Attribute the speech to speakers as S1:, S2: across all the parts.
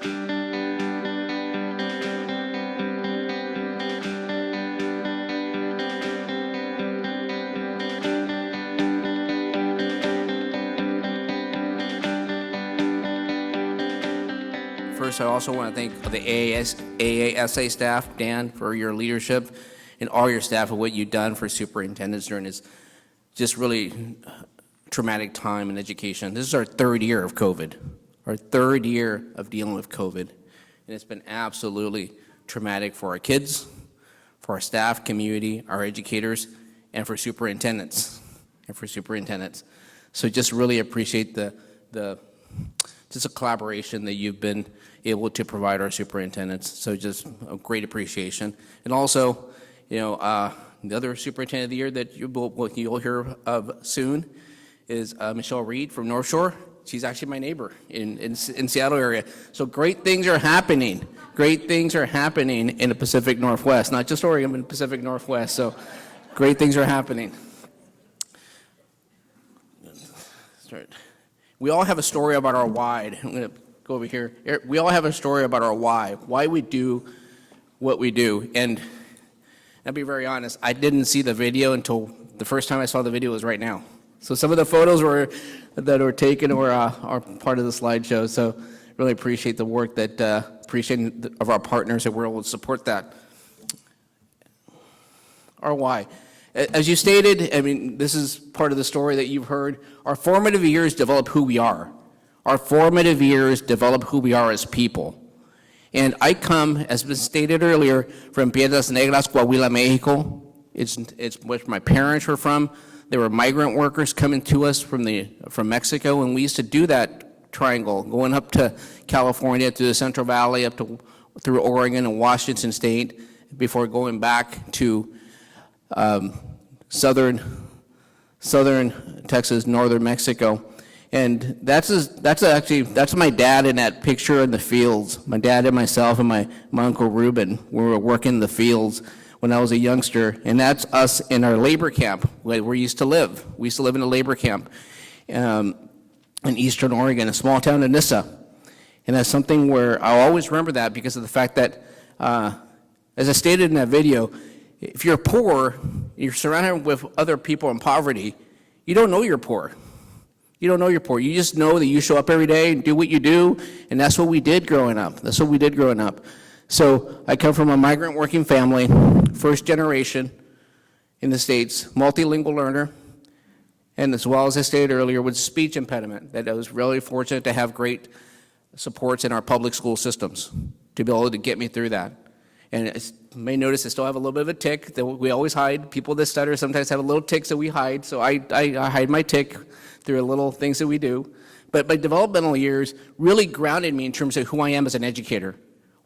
S1: First, I also want to thank the AASA staff, Dan, for your leadership, and all your staff and what you've done for superintendents during this just really traumatic time in education. This is our third year of COVID, our third year of dealing with COVID, and it's been absolutely traumatic for our kids, for our staff, community, our educators, and for superintendents, So just really appreciate just a collaboration that you've been able to provide our superintendents. So just a great appreciation. And also, the other superintendent of the year that you'll hear of soon is Michelle Reed from North Shore. She's actually my neighbor in Seattle area. So great things are happening. Great things are happening in the Pacific Northwest, not just Oregon, but in the Pacific Northwest. So great things are happening. Start. We all have a story about our why. I'm going to go over here. We all have a story about our why we do what we do. And I'll be very honest, I didn't see the video until the first time I saw the video was right now. So some of the photos that were taken are part of the slideshow. So really appreciate the work of our partners that were able to support that. Our why. As you stated, I mean, this is part of the story that you've heard. Our formative years develop who we are. Our formative years develop who we are as people. And I come, as was stated earlier, from Piedras Negras, Coahuila, Mexico. It's where my parents were from. There were migrant workers coming to us from Mexico, and we used to do that triangle, going up to California, to the Central Valley, through Oregon and Washington State, before going back to southern Texas, northern Mexico. And that's my dad in that picture in the fields. My dad and myself and my Uncle Reuben, we were working the fields when I was a youngster, and that's us in our labor camp where we used to live. We used to live in a labor camp in eastern Oregon, a small town of Nissa. And that's something where I'll always remember that because of the fact that, as I stated in that video, if you're poor, you're surrounded with other people in poverty, you don't know you're poor. You don't know you're poor. You just know that you show up every day and do what you do, and that's what we did growing up. So I come from a migrant working family, first generation in the States, multilingual learner, and as well as I stated earlier, with speech impediment, that I was really fortunate to have great supports in our public school systems to be able to get me through that. And you may notice I still have a little bit of a tick that we always hide. People that stutter sometimes have a little ticks that we hide, so I hide my tick through little things that we do. But my developmental years really grounded me in terms of who I am as an educator.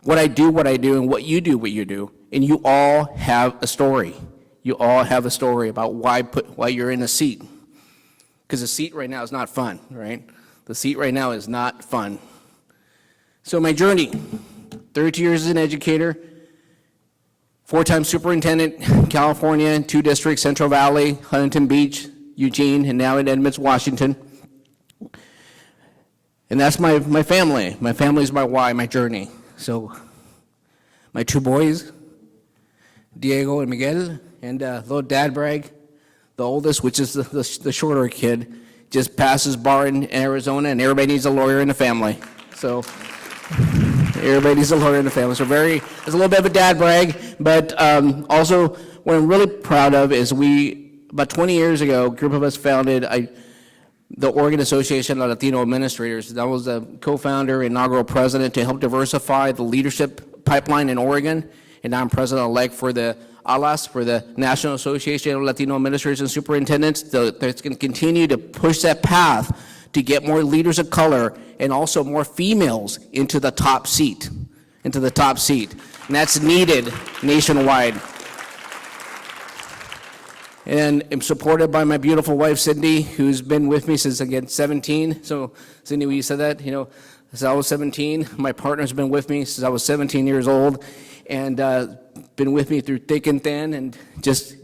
S1: What I do, and what you do. And you all have a story. You all have a story about why you're in a seat. Because the seat right now is not fun, right? The seat right now is not fun. So my journey, 32 years as an educator, 4-time superintendent, California, 2 districts, Central Valley, Huntington Beach, Eugene, and now in Edmonds, Washington. And that's my family. My family is my why, my journey. So my 2 boys, Diego and Miguel, and little dad brag, the oldest, which is the shorter kid, just passes bar in Arizona, and everybody needs a lawyer in the family. So everybody needs a lawyer in the family. So there's a little bit of a dad brag, but also what I'm really proud of is about 20 years ago, a group of us founded the Oregon Association of Latino Administrators. That was the co-founder, inaugural president to help diversify the leadership pipeline in Oregon. And now I'm president-elect for the ALAS, for the National Association of Latino Administrators and Superintendents. That's going to continue to push that path to get more leaders of color and also more females into the top seat. And that's needed nationwide. And I'm supported by my beautiful wife, Cindy, who's been with me since, again, 17. So, Cindy, when you said that, since I was 17, my partner's been with me since I was 17 years old, and been with me through thick and thin, and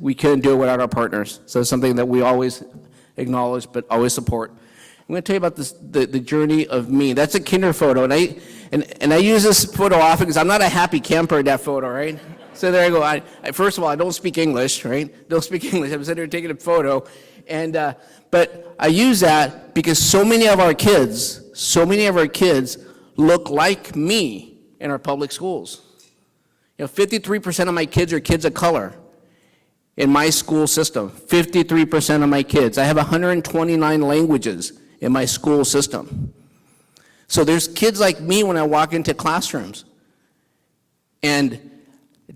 S1: we couldn't do it without our partners. So it's something that we always acknowledge, but always support. I'm going to tell you about this, the journey of me. That's a kinder photo, and I use this photo often because I'm not a happy camper in that photo, right? So there I go. I first of all, I don't speak English, right? Don't speak English. I'm sitting there taking a photo, and but I use that because so many of our kids look like me in our public schools. 53% of my kids are kids of color in my school system. 53% of my kids. I have 129 languages in my school system. So there's kids like me when I walk into classrooms. And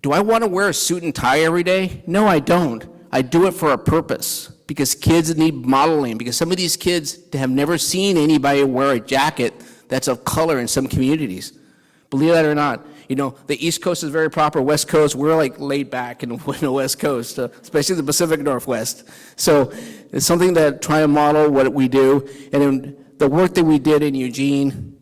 S1: do I want to wear a suit and tie every day? No, I don't. I do it for a purpose, because kids need modeling, because some of these kids have never seen anybody wear a jacket that's of color in some communities. Believe that or not. The East Coast is very proper. West Coast, we're like laid back in the West Coast, especially the Pacific Northwest. So it's something that try to model what we do. And in the work that we did in Eugene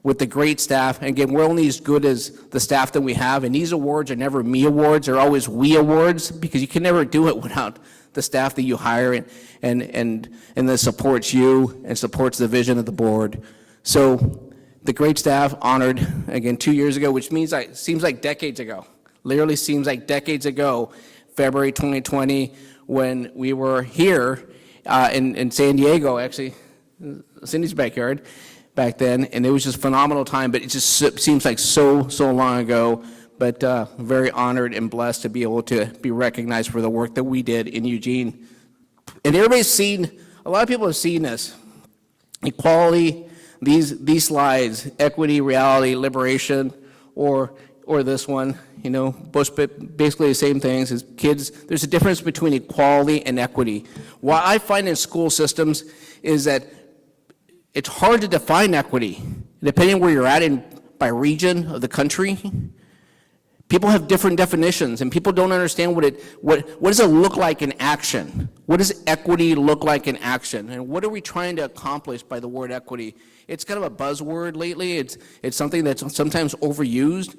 S1: with the great staff, and again, we're only as good as the staff that we have. And these awards are never me awards, they're always we awards, because you can never do it without the staff that you hire and that supports you and supports the vision of the board. So the great staff honored, again, 2 years ago, which means seems like decades ago. Literally seems like decades ago, February 2020, when we were here in San Diego, actually, Cindy's backyard back then, and it was just a phenomenal time, but it just seems like so long ago, but very honored and blessed to be able to be recognized for the work that we did in Eugene. And everybody's seen, a lot of people have seen this, equality. These slides, equity, reality, liberation, or this one, both basically the same things as kids. There's a difference between equality and equity. What I find in school systems is that it's hard to define equity, depending where you're at by region of the country. People have different definitions, and people don't understand what does it look like in action? What does equity look like in action? And what are we trying to accomplish by the word equity? It's kind of a buzzword lately. It's something that's sometimes overused,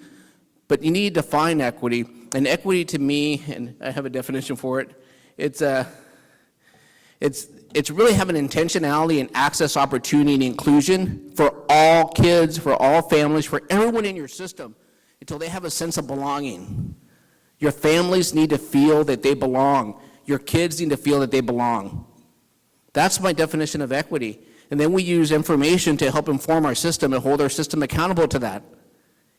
S1: but you need to define equity. And equity to me, and I have a definition for it, it's really having intentionality and access, opportunity, and inclusion for all kids, for all families, for everyone in your system, until they have a sense of belonging. Your families need to feel that they belong. Your kids need to feel that they belong. That's my definition of equity. And then we use information to help inform our system and hold our system accountable to that.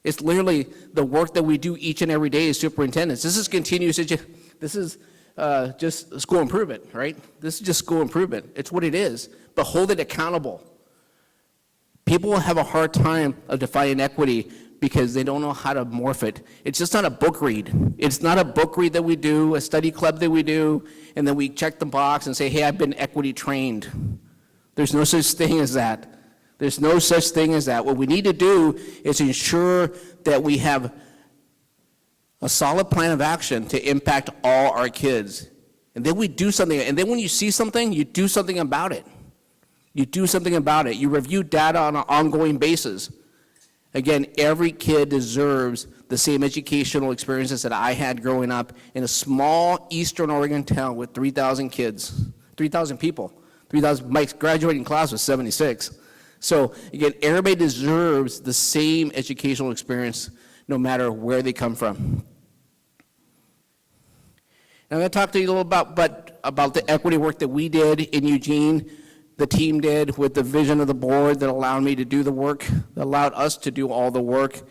S1: It's literally the work that we do each and every day as superintendents. This is continuous, this is just school improvement, right? This is just school improvement. It's what it is, but hold it accountable. People will have a hard time of defining equity because they don't know how to morph it. It's just not a book read. It's not a book read that we do, a study club that we do, and then we check the box and say, hey, I've been equity trained. There's no such thing as that. There's no such thing as that. What we need to do is ensure that we have a solid plan of action to impact all our kids. And then we do something. And then when you see something, you do something about it. You do something about it. You review data on an ongoing basis. Again, every kid deserves the same educational experiences that I had growing up in a small Eastern Oregon town with 3,000 kids, 3,000 people. 3,000, my graduating class was 76. So again, everybody deserves the same educational experience no matter where they come from. And I'm going to talk to you a little about the equity work that we did in Eugene, the team did with the vision of the board that allowed me to do the work, that allowed us to do all the work.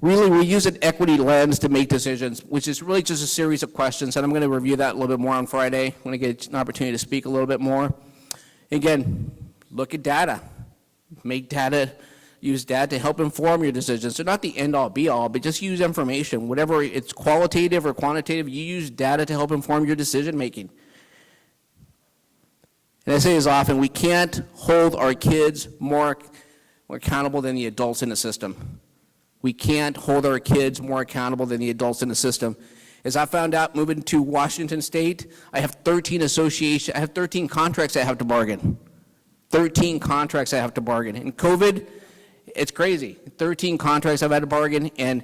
S1: Really, we use an equity lens to make decisions, which is really just a series of questions, and I'm going to review that a little bit more on Friday when I get an opportunity to speak a little bit more. Again, look at data. Make data, use data to help inform your decisions. So not the end-all, be-all, but just use information. Whatever it's qualitative or quantitative, you use data to help inform your decision-making. And I say this often, we can't hold our kids more accountable than the adults in the system. We can't hold our kids more accountable than the adults in the system. As I found out moving to Washington State, I have 13 contracts I have to bargain. 13 contracts I have to bargain. In COVID, it's crazy. 13 contracts I've had to bargain, and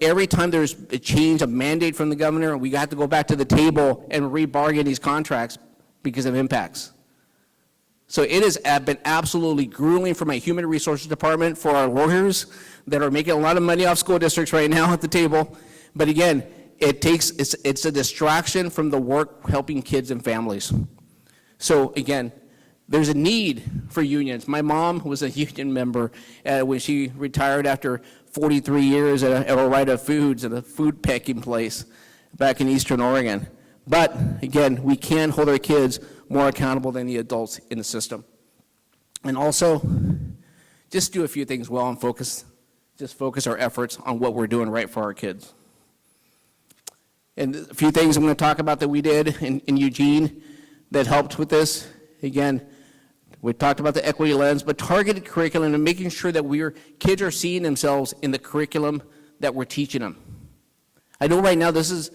S1: every time there's a change, a mandate from the governor, we got to go back to the table and re-bargain these contracts because of impacts. So it has been absolutely grueling for my human resources department, for our lawyers that are making a lot of money off school districts right now at the table. But again, it's a distraction from the work helping kids and families. So again, there's a need for unions. My mom was a union member when she retired after 43 years at Ore Foods, at a food packing place back in Eastern Oregon. But again, we can hold our kids more accountable than the adults in the system. And also, just do a few things well and focus our efforts on what we're doing right for our kids. And a few things I'm going to talk about that we did in Eugene that helped with this. Again, we talked about the equity lens, but targeted curriculum and making sure that kids are seeing themselves in the curriculum that we're teaching them. I know right now this is,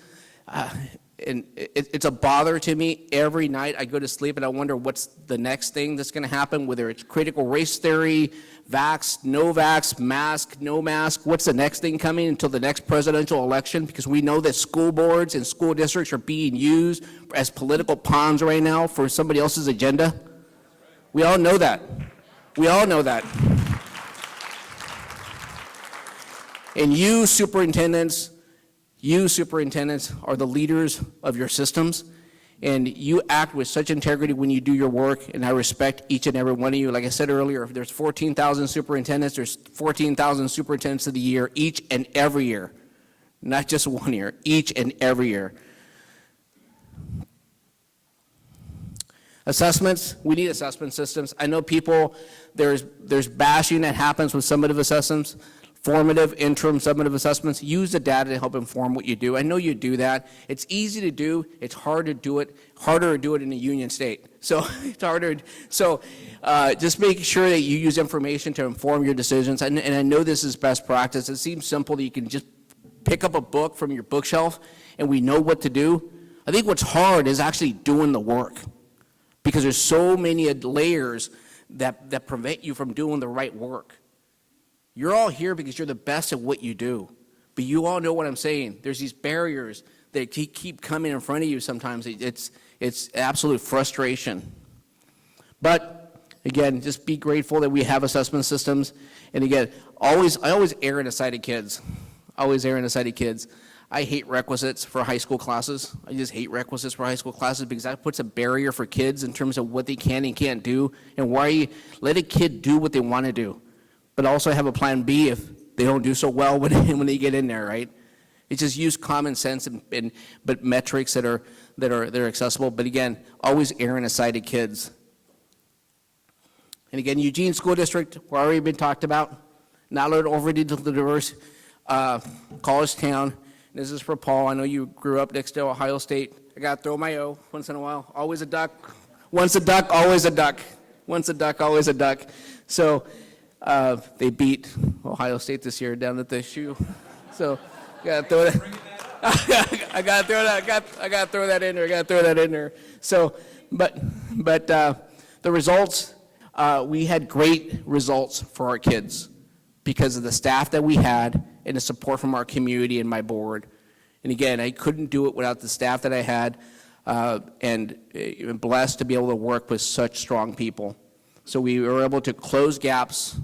S1: and it's a bother to me. Every night I go to sleep and I wonder what's the next thing that's going to happen, whether it's critical race theory, vax, no vax, mask, no mask. What's the next thing coming until the next presidential election? Because we know that school boards and school districts are being used as political pawns right now for somebody else's agenda. We all know that. We all know that. And you superintendents are the leaders of your systems, and you act with such integrity when you do your work, and I respect each and every one of you. Like I said earlier, if there's 14,000 superintendents, there's 14,000 superintendents of the year, each and every year, not just 1 year, each and every year. Assessments, we need assessment systems. I know people, there's bashing that happens with summative assessments, formative, interim, summative assessments. Use the data to help inform what you do. I know you do that. It's easy to do. It's harder to do it in a union state. So it's harder. So just make sure that you use information to inform your decisions. And I know this is best practice. It seems simple that you can just pick up a book from your bookshelf and we know what to do. I think what's hard is actually doing the work, because there's so many layers that prevent you from doing the right work. You're all here because you're the best at what you do, but you all know what I'm saying. There's these barriers that keep coming in front of you sometimes. It's absolute frustration. But again, just be grateful that we have assessment systems. And again, I always err on the side of kids. I hate requisites for high school classes. I just hate requisites for high school classes because that puts a barrier for kids in terms of what they can and can't do. And why you let a kid do what they want to do, but also have a plan B if they don't do so well when they get in there, right? It's just use common sense but metrics that are accessible. But again, always err on the side of kids. And again, Eugene School District, we're already been talked about. Not overly diverse college town. This is for Paul. I know you grew up next to Ohio State. I got to throw my O once in a while. Always a duck. Once a duck, always a duck. Once a duck, always a duck. So they beat Ohio State this year down at the shoe. So got to throw that. I got to throw that in there. So, but the results, we had great results for our kids because of the staff that we had and the support from our community and my board. And again, I couldn't do it without the staff that I had, and blessed to be able to work with such strong people. So we were able to close gaps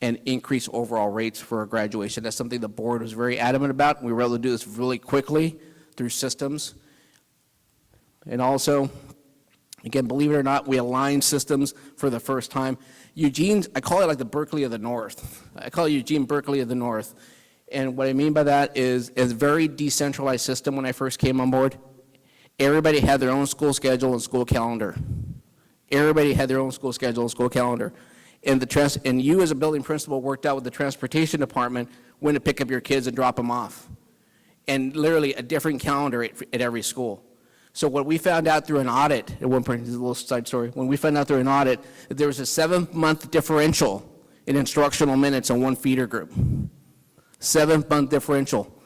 S1: and increase overall rates for our graduation. That's something the board was very adamant about. We were able to do this really quickly through systems. And also, again, believe it or not, we aligned systems for the first time. Eugene, I call it like the Berkeley of the North. I call it Eugene Berkeley of the North. And what I mean by that is a very decentralized system when I first came on board. Everybody had their own school schedule and school calendar. Everybody had their own school schedule and school calendar. And you as a building principal worked out with the transportation department when to pick up your kids and drop them off. And literally a different calendar at every school. So what we found out through an audit, at one point, this is a little side story, when we found out through an audit that there was a 7-month differential in instructional minutes in one feeder group. 7-month differential.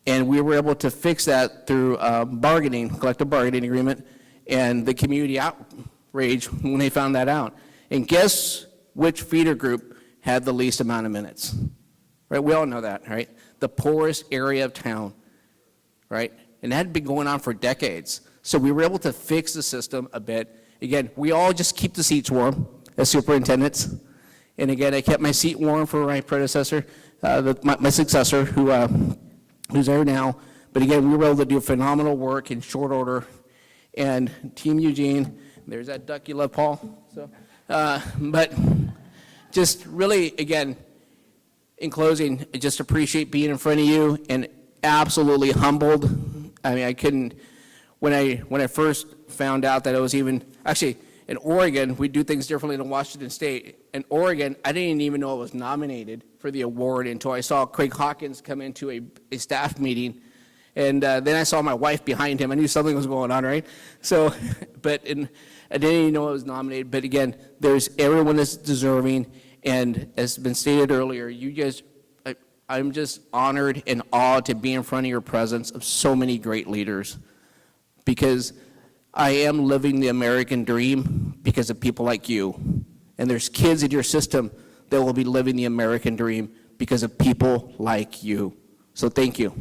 S1: And we were able to fix that through collective bargaining agreement, and the community outrage when they found that out. And guess which feeder group had the least amount of minutes? Right, we all know that, right? The poorest area of town, right? And that had been going on for decades. So we were able to fix the system a bit again, we all just keep the seats warm as superintendents. And again, I kept my seat warm for my predecessor, my successor, who's there now. But again, we were able to do phenomenal work in short order. And Team Eugene, there's that duck you love, Paul. So, but just really, again, in closing, I just appreciate being in front of you and absolutely humbled. I mean, I couldn't, when I first found out that I was actually, in Oregon, we do things differently than Washington State. In Oregon, I didn't even know I was nominated for the award until I saw Craig Hawkins come into a staff meeting. And then I saw my wife behind him. I knew something was going on, right? So, I didn't even know I was nominated. But again, there's everyone that's deserving. And as been stated earlier, I'm just honored and awed to be in front of your presence of so many great leaders, because I am living the American dream because of people like you. And there's kids in your system that will be living the American dream because of people like you. So thank you.